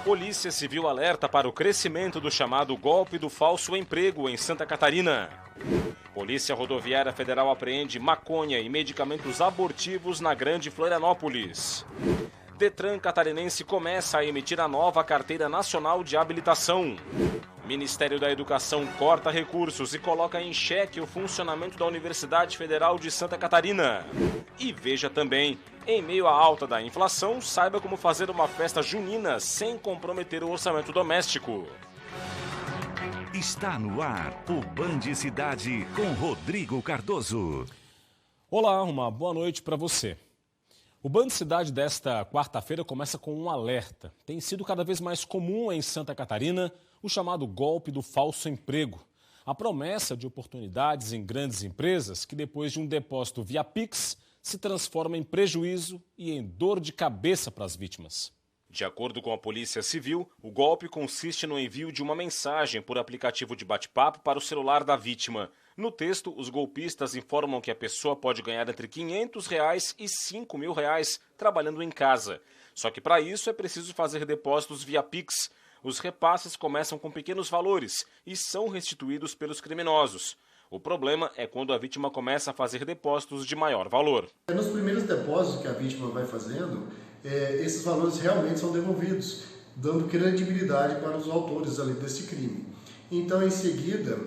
Polícia Civil alerta para o crescimento do chamado golpe do falso emprego em Santa Catarina. Polícia Rodoviária Federal apreende maconha e medicamentos abortivos na Grande Florianópolis. Detran catarinense começa a emitir a nova Carteira Nacional de Habilitação. Ministério da Educação corta recursos e coloca em xeque o funcionamento da Universidade Federal de Santa Catarina. E veja também, em meio à alta da inflação, saiba como fazer uma festa junina sem comprometer o orçamento doméstico. Está no ar o Band Cidade com Rodrigo Cardoso. Olá, uma boa noite para você. O Band Cidade desta quarta-feira começa com um alerta. Tem sido cada vez mais comum em Santa Catarina o chamado golpe do falso emprego. A promessa de oportunidades em grandes empresas que depois de um depósito via Pix se transforma em prejuízo e em dor de cabeça para as vítimas. De acordo com a Polícia Civil, o golpe consiste no envio de uma mensagem por aplicativo de bate-papo para o celular da vítima. No texto, os golpistas informam que a pessoa pode ganhar entre R$500 e R$5.000 trabalhando em casa. Só que para isso é preciso fazer depósitos via Pix. Os repasses começam com pequenos valores e são restituídos pelos criminosos. O problema é quando a vítima começa a fazer depósitos de maior valor. Nos primeiros depósitos que a vítima vai fazendo, esses valores realmente são devolvidos, dando credibilidade para os autores ali desse crime. Então, em seguida,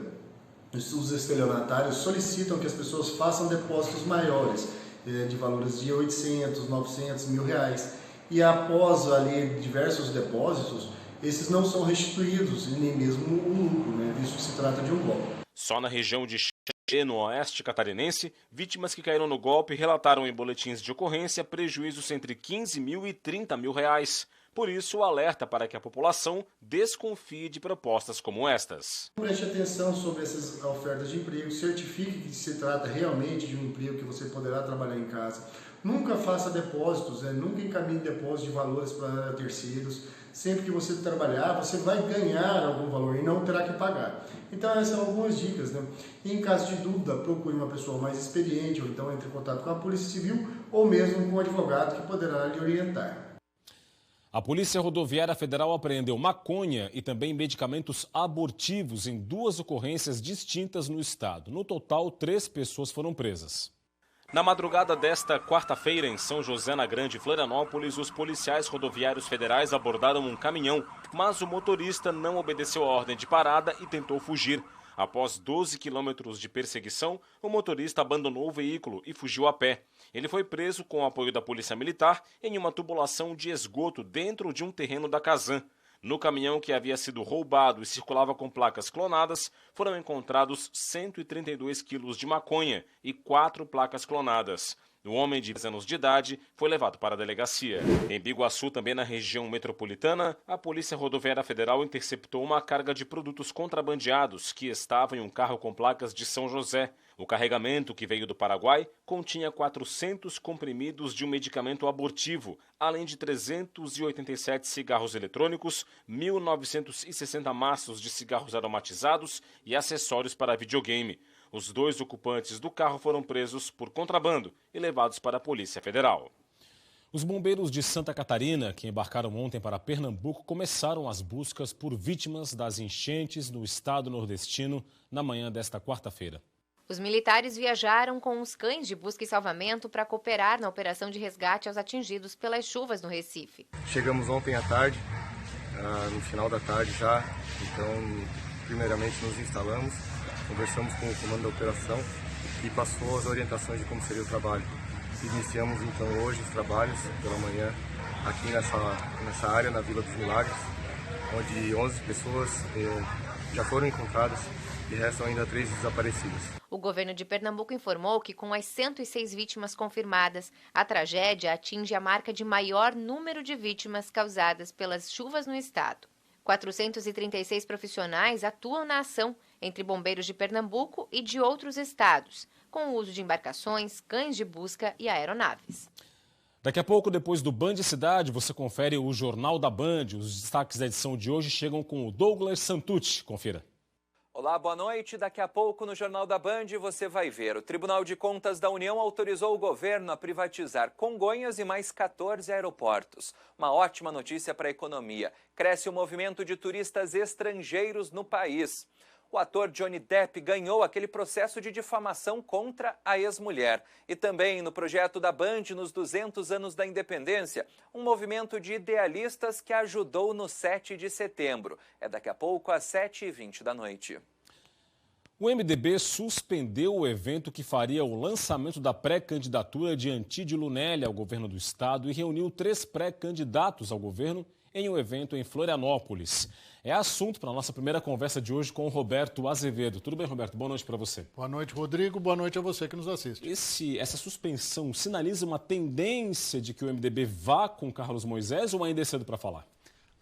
os estelionatários solicitam que as pessoas façam depósitos maiores, de valores de 800, 900, R$1.000. E após ali diversos depósitos, esses não são restituídos, nem mesmo o lucro, visto que se trata de um golpe. Só na região de Xanxerê, no oeste catarinense, vítimas que caíram no golpe relataram em boletins de ocorrência prejuízos entre R$15.000 e R$30.000. Por isso, o alerta para que a população desconfie de propostas como estas. Preste atenção sobre essas ofertas de emprego, certifique que se trata realmente de um emprego que você poderá trabalhar em casa. Nunca faça depósitos, nunca encaminhe depósitos de valores para terceiros. Sempre que você trabalhar, você vai ganhar algum valor e não terá que pagar. Então essas são algumas dicas. E em caso de dúvida, procure uma pessoa mais experiente ou então entre em contato com a Polícia Civil ou mesmo com um advogado que poderá lhe orientar. A Polícia Rodoviária Federal apreendeu maconha e também medicamentos abortivos em 2 ocorrências distintas no estado. No total, 3 pessoas foram presas. Na madrugada desta quarta-feira, em São José, na Grande Florianópolis, os policiais rodoviários federais abordaram um caminhão, mas o motorista não obedeceu a ordem de parada e tentou fugir. Após 12 quilômetros de perseguição, o motorista abandonou o veículo e fugiu a pé. Ele foi preso com o apoio da Polícia Militar em uma tubulação de esgoto dentro de um terreno da Casan. No caminhão que havia sido roubado e circulava com placas clonadas, foram encontrados 132 quilos de maconha e 4 placas clonadas. O homem de 10 anos de idade foi levado para a delegacia. Em Biguaçu, também na região metropolitana, a Polícia Rodoviária Federal interceptou uma carga de produtos contrabandeados que estava em um carro com placas de São José. O carregamento, que veio do Paraguai, continha 400 comprimidos de um medicamento abortivo, além de 387 cigarros eletrônicos, 1.960 maços de cigarros aromatizados e acessórios para videogame. Os 2 ocupantes do carro foram presos por contrabando e levados para a Polícia Federal. Os bombeiros de Santa Catarina, que embarcaram ontem para Pernambuco, começaram as buscas por vítimas das enchentes no estado nordestino na manhã desta quarta-feira. Os militares viajaram com os cães de busca e salvamento para cooperar na operação de resgate aos atingidos pelas chuvas no Recife. Chegamos ontem à tarde, no final da tarde já, então primeiramente nos instalamos, conversamos com o comando da operação e passou as orientações de como seria o trabalho. Iniciamos então hoje os trabalhos pela manhã aqui nessa área, na Vila dos Milagres, onde 11 pessoas já foram encontradas e restam ainda 3 desaparecidas. O governo de Pernambuco informou que com as 106 vítimas confirmadas, a tragédia atinge a marca de maior número de vítimas causadas pelas chuvas no estado. 436 profissionais atuam na ação, entre bombeiros de Pernambuco e de outros estados, com o uso de embarcações, cães de busca e aeronaves. Daqui a pouco, depois do Band Cidade, você confere o Jornal da Band. Os destaques da edição de hoje chegam com o Douglas Santucci. Confira. Olá. Olá, boa noite. Daqui a pouco no Jornal da Band você vai ver. O Tribunal de Contas da União autorizou o governo a privatizar Congonhas e mais 14 aeroportos. Uma ótima notícia para a economia. Cresce o movimento de turistas estrangeiros no país. O ator Johnny Depp ganhou aquele processo de difamação contra a ex-mulher. E também no projeto da Band, nos 200 anos da independência, um movimento de idealistas que ajudou no 7 de setembro. É daqui a pouco, às 7h20 da noite. O MDB suspendeu o evento que faria o lançamento da pré-candidatura de Antídio Lunelli ao governo do estado e reuniu 3 pré-candidatos ao governo em um evento em Florianópolis. É assunto para a nossa primeira conversa de hoje com o Roberto Azevedo. Tudo bem, Roberto? Boa noite para você. Boa noite, Rodrigo. Boa noite a você que nos assiste. Essa suspensão sinaliza uma tendência de que o MDB vá com Carlos Moisés ou ainda é cedo para falar?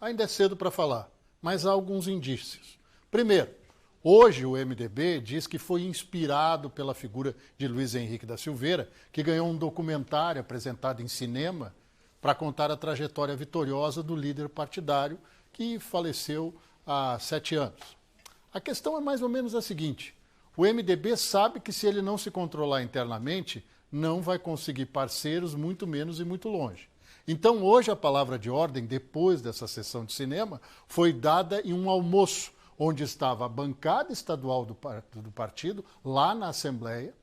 Ainda é cedo para falar, mas há alguns indícios. Primeiro, hoje o MDB diz que foi inspirado pela figura de Luiz Henrique da Silveira, que ganhou um documentário apresentado em cinema para contar a trajetória vitoriosa do líder partidário que faleceu há 7 anos. A questão é mais ou menos a seguinte: o MDB sabe que se ele não se controlar internamente, não vai conseguir parceiros, muito menos e muito longe. Então hoje a palavra de ordem, depois dessa sessão de cinema, foi dada em um almoço, onde estava a bancada estadual do partido, lá na Assembleia,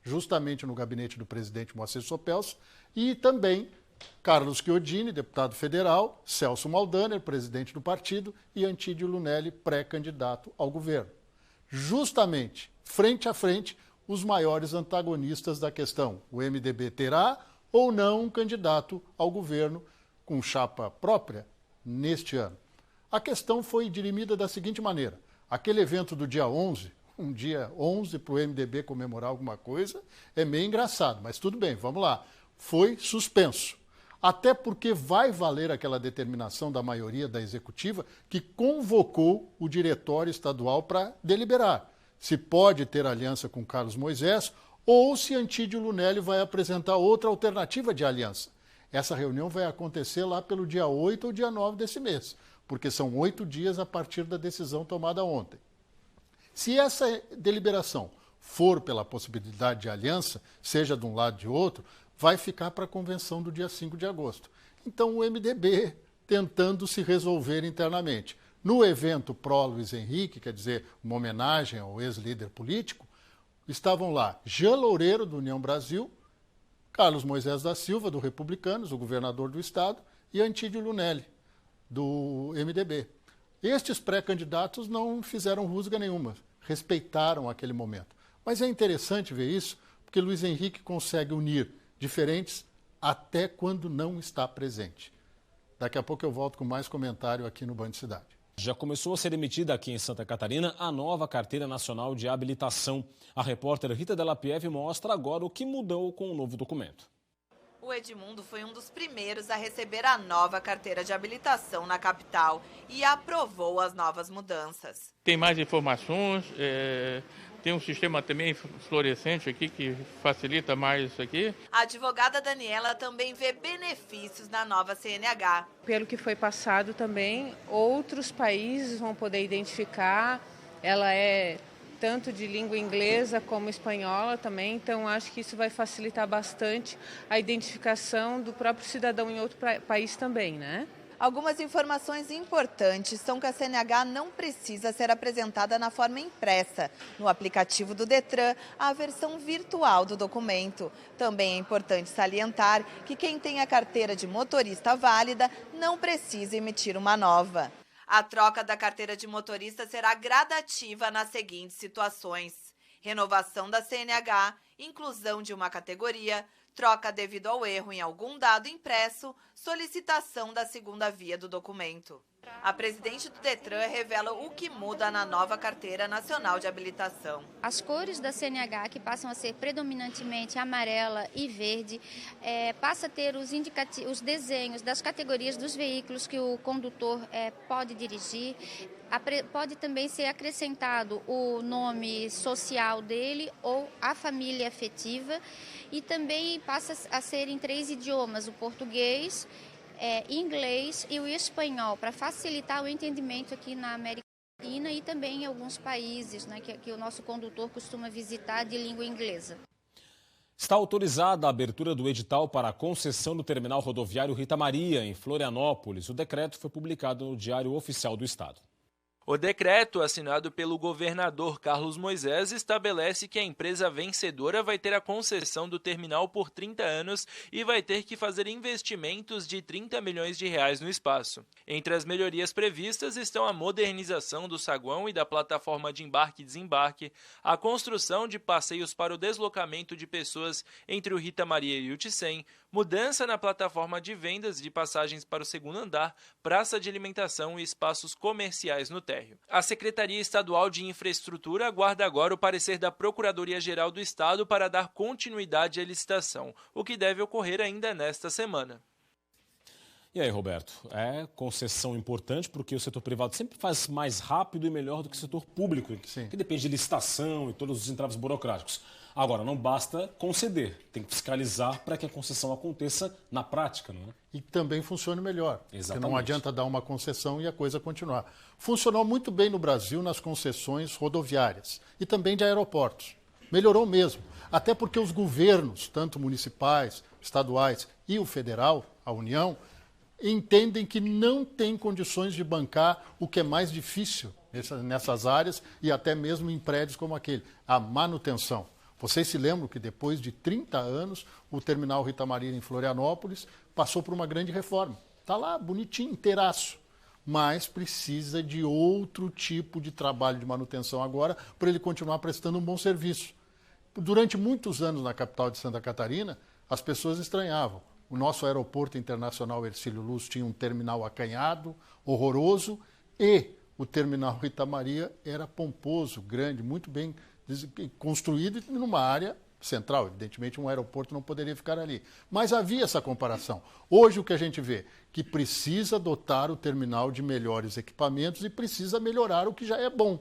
justamente no gabinete do presidente Moacir Sopelso, e também Carlos Chiodini, deputado federal, Celso Maldaner, presidente do partido, e Antídio Lunelli, pré-candidato ao governo. Justamente, frente a frente, os maiores antagonistas da questão. O MDB terá ou não um candidato ao governo com chapa própria neste ano. A questão foi dirimida da seguinte maneira: aquele evento do dia 11, um dia 11 para o MDB comemorar alguma coisa, é meio engraçado, mas tudo bem, vamos lá. Foi suspenso. Até porque vai valer aquela determinação da maioria da executiva que convocou o diretório estadual para deliberar se pode ter aliança com Carlos Moisés ou se Antídio Lunelli vai apresentar outra alternativa de aliança. Essa reunião vai acontecer lá pelo dia 8 ou dia 9 desse mês, porque são 8 dias a partir da decisão tomada ontem. Se essa deliberação for pela possibilidade de aliança, seja de um lado ou de outro, vai ficar para a convenção do dia 5 de agosto. Então o MDB tentando se resolver internamente. No evento pró-Luiz Henrique, quer dizer, uma homenagem ao ex-líder político, estavam lá Jean Loureiro, do União Brasil, Carlos Moisés da Silva, do Republicanos, o governador do estado, e Antídio Lunelli, do MDB. Estes pré-candidatos não fizeram rusga nenhuma, respeitaram aquele momento. Mas é interessante ver isso, porque Luiz Henrique consegue unir diferentes até quando não está presente. Daqui a pouco eu volto com mais comentário aqui no Band Cidade. Já começou a ser emitida aqui em Santa Catarina a nova Carteira Nacional de Habilitação. A repórter Rita Della Pieve mostra agora o que mudou com o novo documento. O Edmundo foi um dos primeiros a receber a nova carteira de habilitação na capital e aprovou as novas mudanças. Tem mais informações, tem um sistema também fluorescente aqui que facilita mais isso aqui. A advogada Daniela também vê benefícios na nova CNH. Pelo que foi passado também, outros países vão poder identificar, ela é tanto de língua inglesa como espanhola também, então acho que isso vai facilitar bastante a identificação do próprio cidadão em outro país também, né? Algumas informações importantes são que a CNH não precisa ser apresentada na forma impressa. No aplicativo do Detran, a versão virtual do documento. Também é importante salientar que quem tem a carteira de motorista válida não precisa emitir uma nova. A troca da carteira de motorista será gradativa nas seguintes situações: renovação da CNH, inclusão de uma categoria, troca devido ao erro em algum dado impresso, solicitação da segunda via do documento. A presidente do Detran revela o que muda na nova Carteira Nacional de Habilitação. As cores da CNH, que passam a ser predominantemente amarela e verde, passa a ter os desenhos das categorias dos veículos que o condutor pode dirigir. Pode também ser acrescentado o nome social dele ou a família afetiva, e também passa a ser em 3 idiomas, o português, inglês e o espanhol, para facilitar o entendimento aqui na América. E também em alguns países, né, que o nosso condutor costuma visitar de língua inglesa. Está autorizada a abertura do edital para a concessão do terminal rodoviário Rita Maria, em Florianópolis. O decreto foi publicado no Diário Oficial do Estado. O decreto, assinado pelo governador Carlos Moisés, estabelece que a empresa vencedora vai ter a concessão do terminal por 30 anos e vai ter que fazer investimentos de R$30 milhões no espaço. Entre as melhorias previstas estão a modernização do saguão e da plataforma de embarque e desembarque, a construção de passeios para o deslocamento de pessoas entre o Rita Maria e o Ticem, mudança na plataforma de vendas de passagens para o segundo andar, praça de alimentação e espaços comerciais no térreo. A Secretaria Estadual de Infraestrutura aguarda agora o parecer da Procuradoria-Geral do Estado para dar continuidade à licitação, o que deve ocorrer ainda nesta semana. E aí, Roberto, é concessão importante porque o setor privado sempre faz mais rápido e melhor do que o setor público, que depende de licitação e todos os entraves burocráticos. Agora, não basta conceder, tem que fiscalizar para que a concessão aconteça na prática, não é? E também funcione melhor. Exatamente. Porque não adianta dar uma concessão e a coisa continuar. Funcionou muito bem no Brasil nas concessões rodoviárias e também de aeroportos. Melhorou mesmo. Até porque os governos, tanto municipais, estaduais e o federal, a União, entendem que não tem condições de bancar o que é mais difícil nessas áreas e até mesmo em prédios como aquele, a manutenção. Vocês se lembram que depois de 30 anos, o terminal Rita Maria em Florianópolis passou por uma grande reforma. Está lá, bonitinho, inteiraço. Mas precisa de outro tipo de trabalho de manutenção agora para ele continuar prestando um bom serviço. Durante muitos anos na capital de Santa Catarina, as pessoas estranhavam. O nosso aeroporto internacional Hercílio Luz tinha um terminal acanhado, horroroso, e o terminal Rita Maria era pomposo, grande, muito bem construído numa área central. Evidentemente, um aeroporto não poderia ficar ali. Mas havia essa comparação. Hoje, o que a gente vê? Que precisa dotar o terminal de melhores equipamentos e precisa melhorar o que já é bom.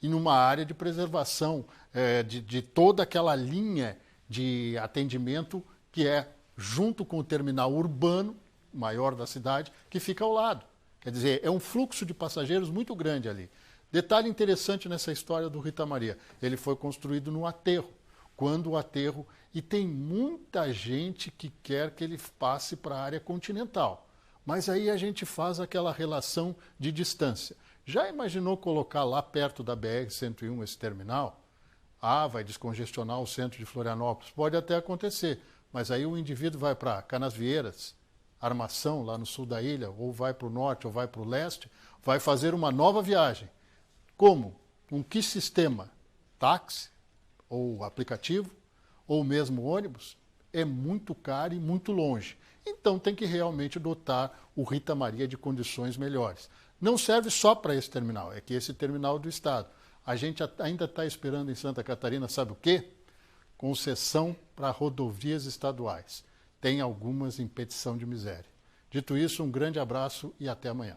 E numa área de preservação de toda aquela linha de atendimento que é junto com o terminal urbano, maior da cidade, que fica ao lado. Quer dizer, é um fluxo de passageiros muito grande ali. Detalhe interessante nessa história do Rita Maria, ele foi construído no aterro, quando o aterro, e tem muita gente que quer que ele passe para a área continental. Mas aí a gente faz aquela relação de distância. Já imaginou colocar lá perto da BR-101 esse terminal? Ah, vai descongestionar o centro de Florianópolis. Pode até acontecer, mas aí o indivíduo vai para Canasvieiras, Armação, lá no sul da ilha, ou vai para o norte ou vai para o leste, vai fazer uma nova viagem. Como? Com que sistema? Táxi? Ou aplicativo? Ou mesmo ônibus? É muito caro e muito longe. Então tem que realmente dotar o Rita Maria de condições melhores. Não serve só para esse terminal, é que esse terminal do Estado. A gente ainda está esperando em Santa Catarina, sabe o quê? Concessão para rodovias estaduais. Tem algumas em petição de miséria. Dito isso, um grande abraço e até amanhã.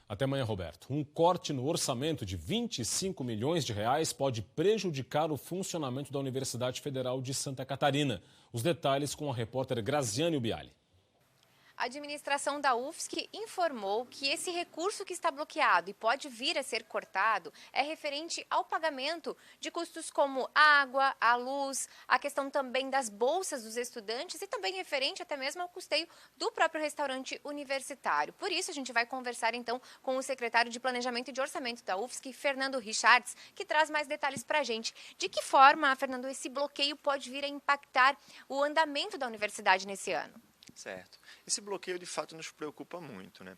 Até amanhã, Roberto. Um corte no orçamento de R$25 milhões pode prejudicar o funcionamento da Universidade Federal de Santa Catarina. Os detalhes com a repórter Graziane Ubiali. A administração da UFSC informou que esse recurso que está bloqueado e pode vir a ser cortado é referente ao pagamento de custos como água, a luz, a questão também das bolsas dos estudantes e também referente até mesmo ao custeio do próprio restaurante universitário. Por isso, a gente vai conversar então com o secretário de Planejamento e de Orçamento da UFSC, Fernando Richards, que traz mais detalhes para a gente. De que forma, Fernando, esse bloqueio pode vir a impactar o andamento da universidade nesse ano? Certo. Esse bloqueio, de fato, nos preocupa muito, né?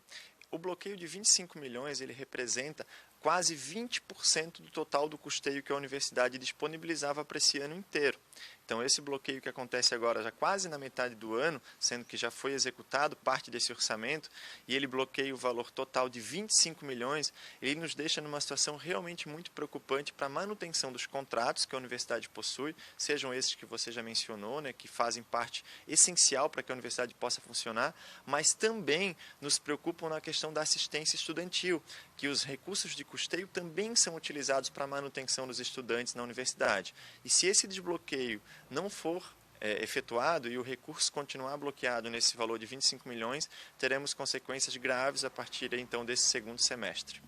O bloqueio de 25 milhões, ele representa quase 20% do total do custeio que a universidade disponibilizava para esse ano inteiro. Então, esse bloqueio que acontece agora, já quase na metade do ano, sendo que já foi executado parte desse orçamento, e ele bloqueia o valor total de 25 milhões, ele nos deixa numa situação realmente muito preocupante para a manutenção dos contratos que a universidade possui, sejam esses que você já mencionou, né, que fazem parte essencial para que a universidade possa funcionar, mas também nos preocupam na questão da assistência estudantil, que os recursos de custeio também são utilizados para a manutenção dos estudantes na universidade. E se esse desbloqueio não for efetuado e o recurso continuar bloqueado nesse valor de 25 milhões, teremos consequências graves a partir então desse segundo semestre.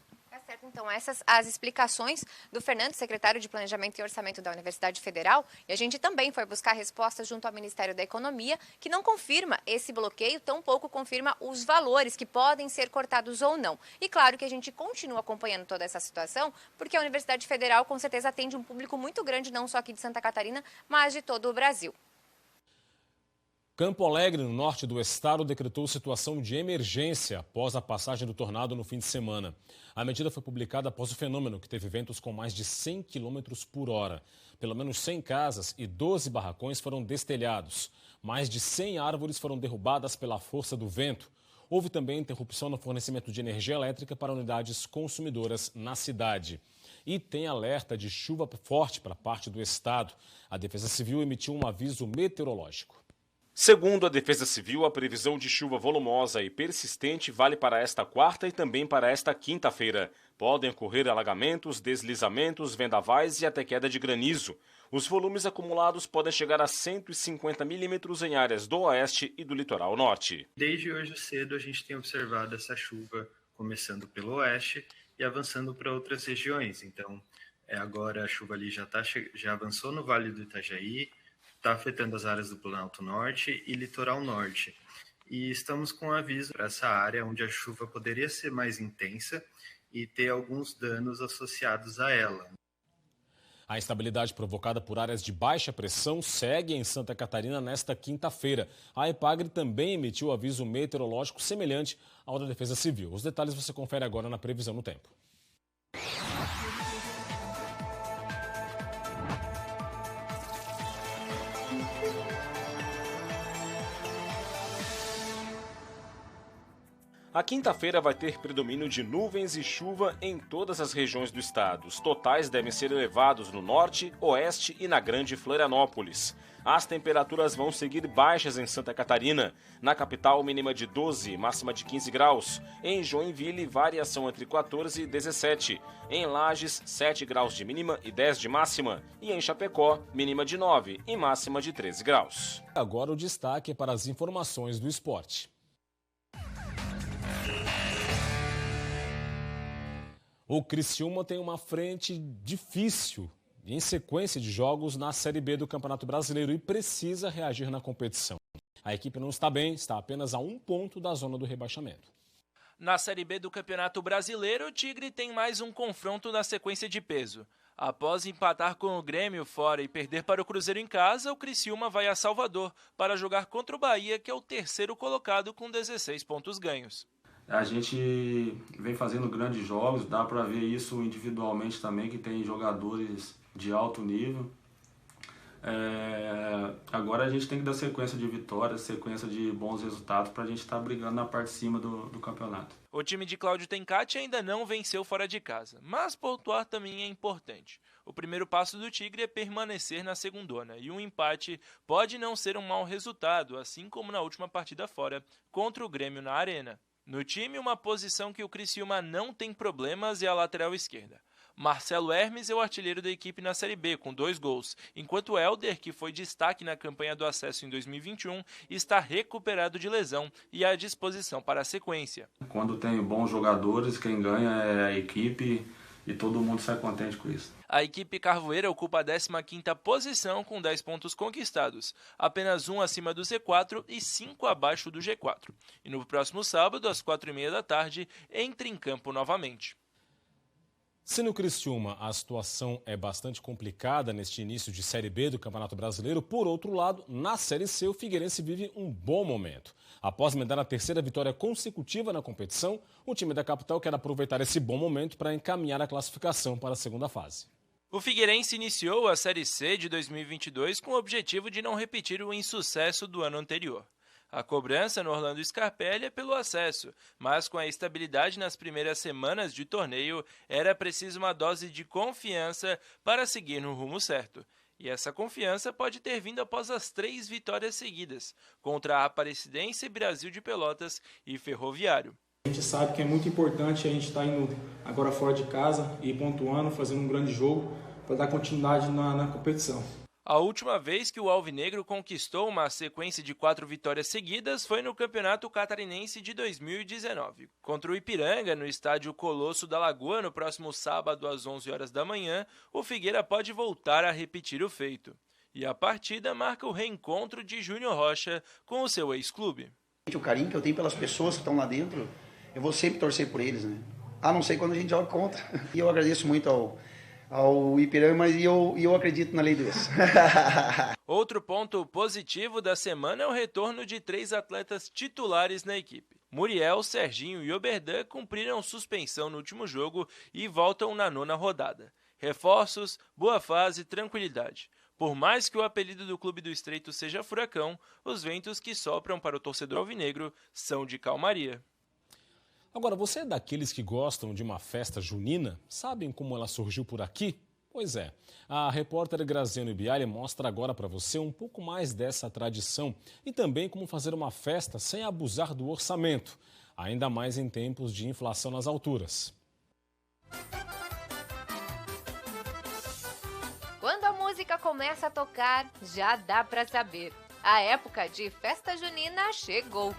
Então, essas as explicações do Fernando, secretário de Planejamento e Orçamento da Universidade Federal. E a gente também foi buscar respostas junto ao Ministério da Economia, que não confirma esse bloqueio, tampouco confirma os valores que podem ser cortados ou não. E claro que a gente continua acompanhando toda essa situação, porque a Universidade Federal com certeza atende um público muito grande, não só aqui de Santa Catarina, mas de todo o Brasil. Campo Alegre, no norte do estado, decretou situação de emergência após a passagem do tornado no fim de semana. A medida foi publicada após o fenômeno, que teve ventos com mais de 100 km por hora. Pelo menos 100 casas e 12 barracões foram destelhados. Mais de 100 árvores foram derrubadas pela força do vento. Houve também interrupção no fornecimento de energia elétrica para unidades consumidoras na cidade. E tem alerta de chuva forte para parte do estado. A Defesa Civil emitiu um aviso meteorológico. Segundo a Defesa Civil, a previsão de chuva volumosa e persistente vale para esta quarta e também para esta quinta-feira. Podem ocorrer alagamentos, deslizamentos, vendavais e até queda de granizo. Os volumes acumulados podem chegar a 150 milímetros em áreas do oeste e do litoral norte. Desde hoje cedo a gente tem observado essa chuva começando pelo oeste e avançando para outras regiões. Então, agora a chuva ali já avançou no Vale do Itajaí, está afetando as áreas do Planalto Norte e Litoral Norte. E estamos com um aviso para essa área onde a chuva poderia ser mais intensa e ter alguns danos associados a ela. A instabilidade provocada por áreas de baixa pressão segue em Santa Catarina nesta quinta-feira. A EPAGRE também emitiu aviso meteorológico semelhante ao da Defesa Civil. Os detalhes você confere agora na previsão no tempo. A quinta-feira vai ter predomínio de nuvens e chuva em todas as regiões do estado. Os totais devem ser elevados no norte, oeste e na Grande Florianópolis. As temperaturas vão seguir baixas em Santa Catarina. Na capital, mínima de 12, máxima de 15 graus. Em Joinville, variação entre 14 e 17. Em Lages, 7 graus de mínima e 10 de máxima. E em Chapecó, mínima de 9 e máxima de 13 graus. Agora o destaque é para as informações do esporte. O Criciúma tem uma frente difícil em sequência de jogos na Série B do Campeonato Brasileiro e precisa reagir na competição. A equipe não está bem, está apenas a 1 ponto da zona do rebaixamento. Na Série B do Campeonato Brasileiro, o Tigre tem mais um confronto na sequência de peso. Após empatar com o Grêmio fora e perder para o Cruzeiro em casa, o Criciúma vai a Salvador para jogar contra o Bahia, que é o terceiro colocado com 16 pontos ganhos. A gente vem fazendo grandes jogos, dá para ver isso individualmente também, que tem jogadores de alto nível. Agora a gente tem que dar sequência de vitórias, sequência de bons resultados para a gente estar brigando na parte de cima do campeonato. O time de Cláudio Tencati ainda não venceu fora de casa, mas pontuar também é importante. O primeiro passo do Tigre é permanecer na segundona, e um empate pode não ser um mau resultado, assim como na última partida fora contra o Grêmio na Arena. No time, uma posição que o Criciúma não tem problemas é a lateral esquerda. Marcelo Hermes é o artilheiro da equipe na Série B, com 2 gols, enquanto Helder, que foi destaque na campanha do acesso em 2021, está recuperado de lesão e à disposição para a sequência. Quando tem bons jogadores, quem ganha é a equipe e todo mundo sai contente com isso. A equipe carvoeira ocupa a 15ª posição com 10 pontos conquistados, apenas 1 acima do Z4 e 5 abaixo do G4. E no próximo sábado, às 4h30 da tarde, entra em campo novamente. Se no Criciúma a situação é bastante complicada neste início de Série B do Campeonato Brasileiro, por outro lado, na Série C o Figueirense vive um bom momento. Após emendar a 3ª vitória consecutiva na competição, o time da capital quer aproveitar esse bom momento para encaminhar a classificação para a segunda fase. O Figueirense iniciou a Série C de 2022 com o objetivo de não repetir o insucesso do ano anterior. A cobrança no Orlando Scarpelli é pelo acesso, mas com a estabilidade nas primeiras semanas de torneio, era preciso uma dose de confiança para seguir no rumo certo. E essa confiança pode ter vindo após as 3 vitórias seguidas, contra a Aparecidense, Brasil de Pelotas e Ferroviário. A gente sabe que é muito importante a gente estar indo agora fora de casa e pontuando, fazendo um grande jogo para dar continuidade na competição. A última vez que o Alvinegro conquistou uma sequência de 4 vitórias seguidas foi no Campeonato Catarinense de 2019. Contra o Ipiranga, no estádio Colosso da Lagoa, no próximo sábado às 11 horas da manhã, o Figueira pode voltar a repetir o feito. E a partida marca o reencontro de Júnior Rocha com o seu ex-clube. O carinho que eu tenho pelas pessoas que estão lá dentro, eu vou sempre torcer por eles, né? A não ser quando a gente joga contra. E eu agradeço muito ao Ipiranga, mas eu acredito na lei do ex. Outro ponto positivo da semana é o retorno de 3 atletas titulares na equipe. Muriel, Serginho e Oberdan cumpriram suspensão no último jogo e voltam na 9ª rodada. Reforços, boa fase, tranquilidade. Por mais que o apelido do Clube do Estreito seja Furacão, os ventos que sopram para o torcedor alvinegro são de calmaria. Agora, você é daqueles que gostam de uma festa junina? Sabem como ela surgiu por aqui? Pois é, a repórter Graziano Biali mostra agora para você um pouco mais dessa tradição e também como fazer uma festa sem abusar do orçamento, ainda mais em tempos de inflação nas alturas. Quando a música começa a tocar, já dá para saber. A época de festa junina chegou.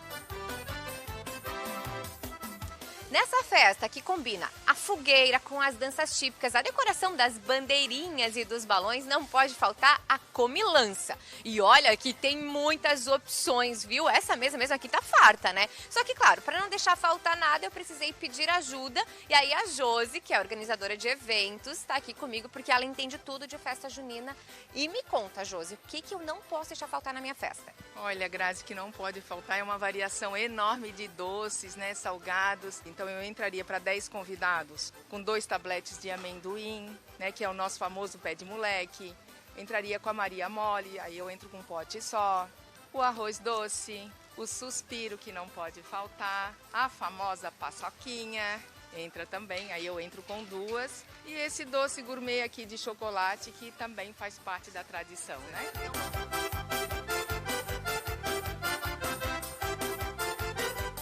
Nessa festa que combina a fogueira com as danças típicas, a decoração das bandeirinhas e dos balões, não pode faltar a comilança. E olha que tem muitas opções, viu? Essa mesa mesmo aqui tá farta, né? Só que, claro, para não deixar faltar nada, eu precisei pedir ajuda. E aí a Josi, que é organizadora de eventos, está aqui comigo porque ela entende tudo de festa junina. E me conta, Josi, o que eu não posso deixar faltar na minha festa? Olha, Grazi, que não pode faltar é uma variação enorme de doces, né, salgados. Então eu entraria para 10 convidados com 2 tabletes de amendoim, né, que é o nosso famoso pé de moleque. Entraria com a Maria Mole, aí eu entro com um pote só. O arroz doce, o suspiro que não pode faltar, a famosa paçoquinha entra também, aí eu entro com 2. E esse doce gourmet aqui de chocolate que também faz parte da tradição, né?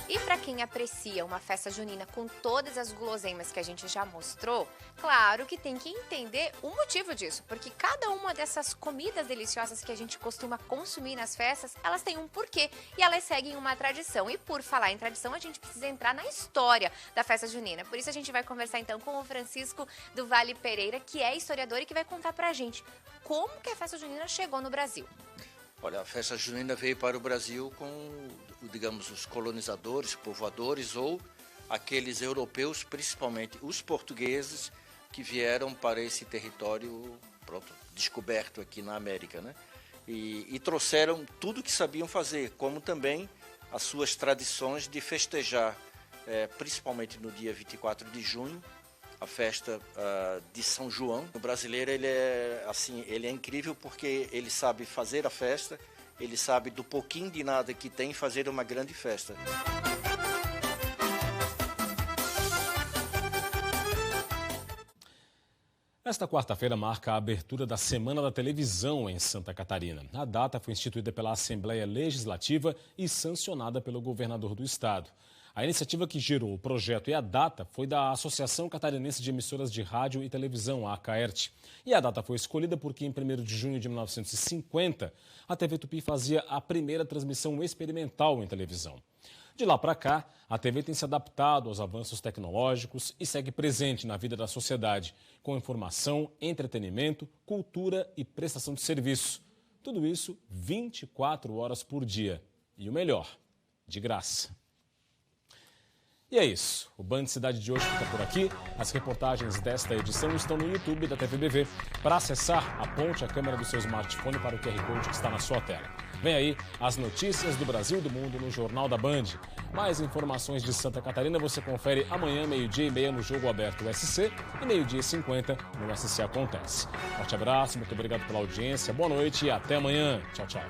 E para quem aprecia uma festa junina com todas as guloseimas que a gente já mostrou, claro que tem que entender o motivo disso, porque cada uma dessas comidas deliciosas que a gente costuma consumir nas festas, elas têm um porquê e elas seguem uma tradição. E por falar em tradição, a gente precisa entrar na história da festa junina. Por isso a gente vai conversar então com o Francisco do Vale Pereira, que é historiador e que vai contar pra gente como que a festa junina chegou no Brasil. Olha, a festa junina veio para o Brasil com, digamos, os colonizadores, povoadores ou aqueles europeus, principalmente os portugueses, que vieram para esse território, descoberto aqui na América, né? E trouxeram tudo que sabiam fazer, como também as suas tradições de festejar, principalmente no dia 24 de junho, a festa de São João. O brasileiro ele é incrível porque ele sabe fazer a festa, ele sabe do pouquinho de nada que tem fazer uma grande festa. Esta quarta-feira marca a abertura da Semana da Televisão em Santa Catarina. A data foi instituída pela Assembleia Legislativa e sancionada pelo governador do estado. A iniciativa que gerou o projeto e a data foi da Associação Catarinense de Emissoras de Rádio e Televisão, a ACAERT. E a data foi escolhida porque em 1º de junho de 1950, a TV Tupi fazia a primeira transmissão experimental em televisão. De lá para cá, a TV tem se adaptado aos avanços tecnológicos e segue presente na vida da sociedade, com informação, entretenimento, cultura e prestação de serviço. Tudo isso 24 horas por dia. E o melhor, de graça. E é isso. O Band Cidade de hoje fica por aqui. As reportagens desta edição estão no YouTube da TVBV. Para acessar, aponte a câmera do seu smartphone para o QR Code que está na sua tela. Vem aí as notícias do Brasil e do mundo no Jornal da Band. Mais informações de Santa Catarina você confere amanhã, 12h30 no Jogo Aberto SC e 12h50 no SC Acontece. Forte abraço, muito obrigado pela audiência, boa noite e até amanhã. Tchau, tchau.